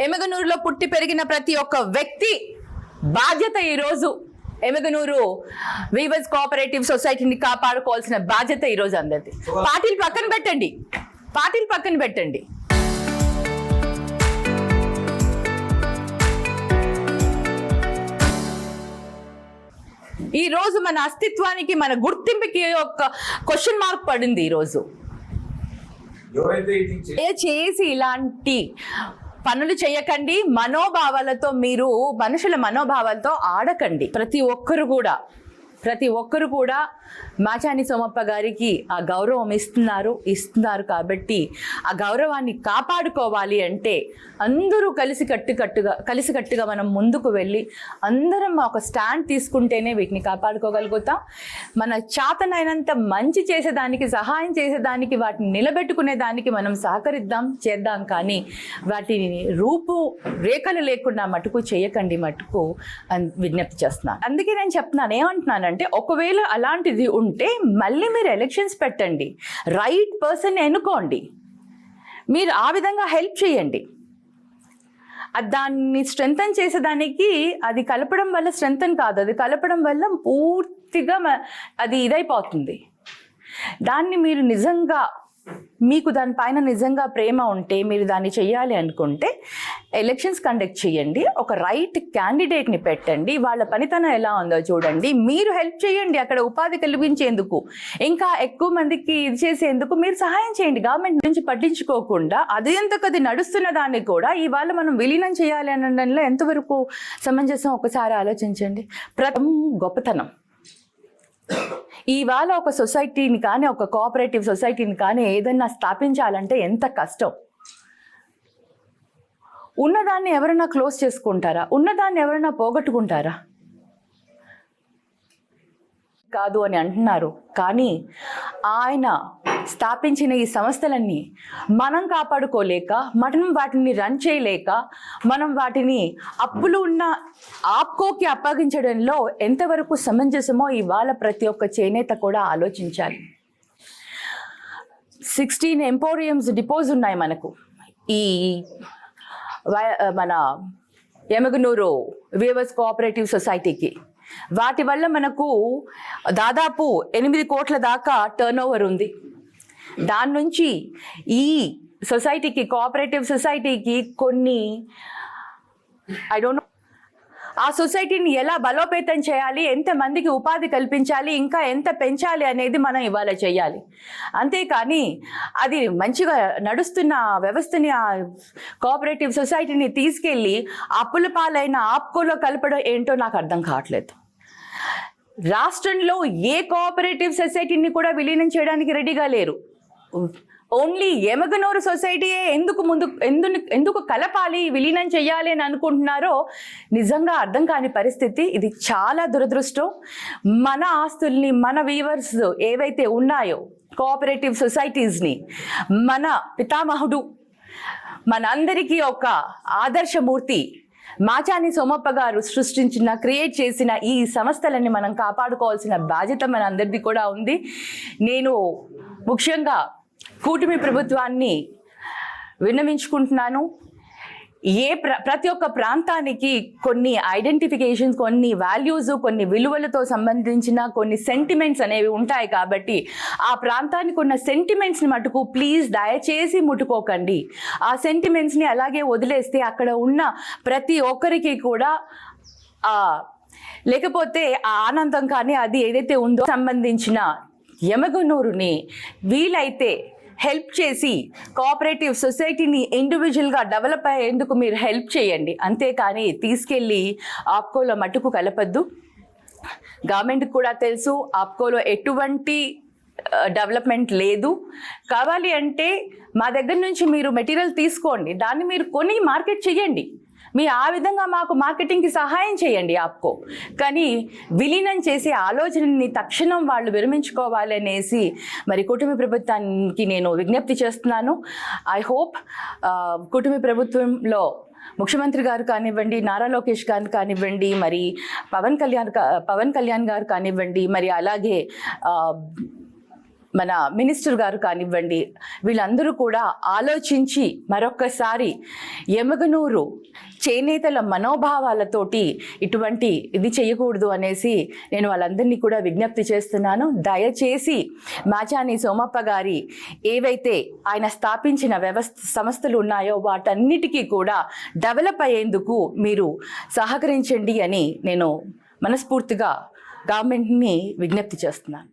ఎమగనూరులో పుట్టి పెరిగిన ప్రతి ఒక్క వ్యక్తి బాధ్యత ఈరోజు ఎమగనూరు వీవర్స్ కోఆపరేటివ్ సొసైటీని కాపాడుకోవాల్సిన బాధ్యత ఈరోజు అందరిది. పార్టీలు పక్కన పెట్టండి. ఈ రోజు మన అస్తిత్వానికి, మన గుర్తింపుకి ఒక క్వశ్చన్ మార్క్ పడింది. ఈ రోజు చేసి ఇలాంటి పనులు చేయకండి. మనోభావాలతో, మీరు మనుషుల మనోభావాలతో ఆడకండి. ప్రతి ఒక్కరు కూడా మాచాని సోమప్ప గారికి ఆ గౌరవం ఇస్తున్నారు కాబట్టి ఆ గౌరవాన్ని కాపాడుకోవాలి అంటే అందరూ కలిసికట్టుగా మనం ముందుకు వెళ్ళి అందరం ఒక స్టాండ్ తీసుకుంటేనే వీటిని కాపాడుకోగలుగుతాం. మన చేతనైనంత మంచి చేసేదానికి, సహాయం చేసేదానికి, వాటిని నిలబెట్టుకునే దానికి మనం చేద్దాం. కానీ వాటిని రేఖలు లేకుండా మటుకు చేయకండి విజ్ఞప్తి చేస్తున్నాను. అందుకే నేను చెప్తున్నాను, ఏమంటున్నానంటే ఒకవేళ అలాంటిది ఉంటే మళ్ళీ మీరు ఎలక్షన్స్ పెట్టండి, రైట్ పర్సన్ ఎన్నుకోండి, మీరు ఆ విధంగా హెల్ప్ చేయండి. దాన్ని స్ట్రెంథన్ చేసేదానికి అది కలపడం వల్ల స్ట్రెంథన్ కాదు, అది కలపడం వల్ల పూర్తిగా అది ఇదైపోతుంది. దాన్ని మీరు నిజంగా, మీకు దానిపైన నిజంగా ప్రేమ ఉంటే, మీరు దాన్ని చెయ్యాలి అనుకుంటే ఎలక్షన్స్ కండక్ట్ చేయండి, ఒక రైట్ క్యాండిడేట్ని పెట్టండి, వాళ్ళ పనితనం ఎలా ఉందో చూడండి, మీరు హెల్ప్ చేయండి. అక్కడ ఉపాధి కలిగించేందుకు, ఇంకా ఎక్కువ మందికి ఇది చేసేందుకు మీరు సహాయం చేయండి. గవర్నమెంట్ నుంచి పట్టించుకోకుండా అది నడుస్తున్న దాన్ని కూడా ఇవాళ మనం విలీనం చేయాలి అనడంలో ఎంతవరకు సమంజసం ఒకసారి ఆలోచించండి. గొప్పతనం ఇవాళ ఒక సొసైటీని కానీ, ఒక కోఆపరేటివ్ సొసైటీని కానీ ఏదన్నా స్థాపించాలంటే ఎంత కష్టం. ఉన్నదాన్ని ఎవరైనా క్లోజ్ చేసుకుంటారా? ఉన్నదాన్ని ఎవరైనా పోగొట్టుకుంటారా? కాదు అని అంటున్నారు. కానీ ఆయన స్థాపించిన ఈ సంస్థలన్నీ మనం కాపాడుకోలేక, మనం వాటిని రన్ చేయలేక, మనం వాటిని అప్పులు ఉన్న ఆప్కోకి అప్పగించడంలో ఎంతవరకు సమంజసమో ఇవాళ ప్రతి ఒక్క చేనేత కూడా ఆలోచించాలి. 16 ఎంపోరియంస్ డిపోజ్ ఉన్నాయి మనకు ఈ మన ఎమగనూరు వీవర్స్ కోఆపరేటివ్ సొసైటీకి. వాటి వల్ల మనకు దాదాపు 8 కోట్ల దాకా టర్న్ ఓవర్ ఉంది. దాని నుంచి ఈ సొసైటీకి, కోఆపరేటివ్ సొసైటీకి కొన్ని ఆ సొసైటీని ఎలా బలోపేతం చేయాలి, ఎంతమందికి ఉపాధి కల్పించాలి, ఇంకా ఎంత పెంచాలి అనేది మనం ఇవాళ చేయాలి. అంతేకాని అది మంచిగా నడుస్తున్న వ్యవస్థని, ఆ కోఆపరేటివ్ సొసైటీని తీసుకెళ్ళి అప్పుల పాలైన ఆప్కోలో కలపడం ఏంటో నాకు అర్థం కావట్లేదు. రాష్ట్రంలో ఏ కోఆపరేటివ్ సొసైటీని కూడా విలీనం చేయడానికి రెడీగా లేరు. ఓన్లీ ఎమగనూరు సొసైటీయే ఎందుకు కలపాలి, విలీనం చేయాలి అని అనుకుంటున్నారో నిజంగా అర్థం కాని పరిస్థితి. ఇది చాలా దురదృష్టం. మన ఆస్తుల్ని, మన వీవర్స్ ఏవైతే ఉన్నాయో కోఆపరేటివ్ సొసైటీస్ని, మన పితామహుడు, మనందరికీ ఒక ఆదర్శమూర్తి మాచాని సోమప్ప గారు క్రియేట్ చేసిన ఈ సంస్థలని మనం కాపాడుకోవాల్సిన బాధ్యత మన అందరిది కూడా ఉంది. నేను ముఖ్యంగా కూటమి ప్రభుత్వాన్ని విన్నవించుకుంటున్నాను. ప్రతి ఒక్క ప్రాంతానికి కొన్ని ఐడెంటిఫికేషన్స్, కొన్ని వాల్యూస్, కొన్ని విలువలతో సంబంధించిన కొన్ని సెంటిమెంట్స్ అనేవి ఉంటాయి. కాబట్టి ఆ ప్రాంతానికి ఉన్న సెంటిమెంట్స్ని మటుకు ప్లీజ్ దయచేసి ముట్టుకోకండి. ఆ సెంటిమెంట్స్ని అలాగే వదిలేస్తే అక్కడ ఉన్న ప్రతి ఒక్కరికి కూడా లేకపోతే ఆ ఆనందం కానీ అది ఏదైతే ఉందో సంబంధించిన ఎమగనూరుని వీలైతే హెల్ప్ చేసి కోఆపరేటివ్ సొసైటీని ఇండివిజువల్గా డెవలప్ అయ్యేందుకు మీరు హెల్ప్ చేయండి. అంతేకాని తీసుకెళ్ళి ఆప్కోలో మట్టుకు కలపద్దు. గవర్నమెంట్కి కూడా తెలుసు ఆప్కోలో ఎటువంటి డెవలప్మెంట్ లేదు. కావాలి అంటే మా దగ్గర నుంచి మీరు మెటీరియల్ తీసుకోండి, దాన్ని మీరు కొని మార్కెట్ చేయండి. ఆ విధంగా మాకు మార్కెటింగ్కి సహాయం చేయండి ఆప్కో. కానీ విలీనం చేసే ఆలోచనని తక్షణం వాళ్ళు విరమించుకోవాలి అనేసి కూటమి ప్రభుత్వానికి నేను విజ్ఞప్తి చేస్తున్నాను. ఐ హోప్ కూటమి ప్రభుత్వంలో ముఖ్యమంత్రి గారు కానివ్వండి, నారా లోకేష్ గారు కానివ్వండి, మరి పవన్ కళ్యాణ్ గారు కానివ్వండి, మరి అలాగే మన మినిస్టర్ గారు కానివ్వండి, వీళ్ళందరూ కూడా ఆలోచించి మరొక్కసారి ఎమగనూరు చేనేతల మనోభావాలతోటి ఇటువంటి ఇది చేయకూడదు అనేసి నేను వాళ్ళందరినీ కూడా విజ్ఞప్తి చేస్తున్నాను. దయచేసి మాచాని సోమప్ప గారి ఏవైతే ఆయన స్థాపించిన సంస్థలు ఉన్నాయో వాటన్నిటికీ కూడా డెవలప్ అయ్యేందుకు మీరు సహకరించండి అని నేను మనస్ఫూర్తిగా గవర్నమెంట్ని విజ్ఞప్తి చేస్తున్నాను.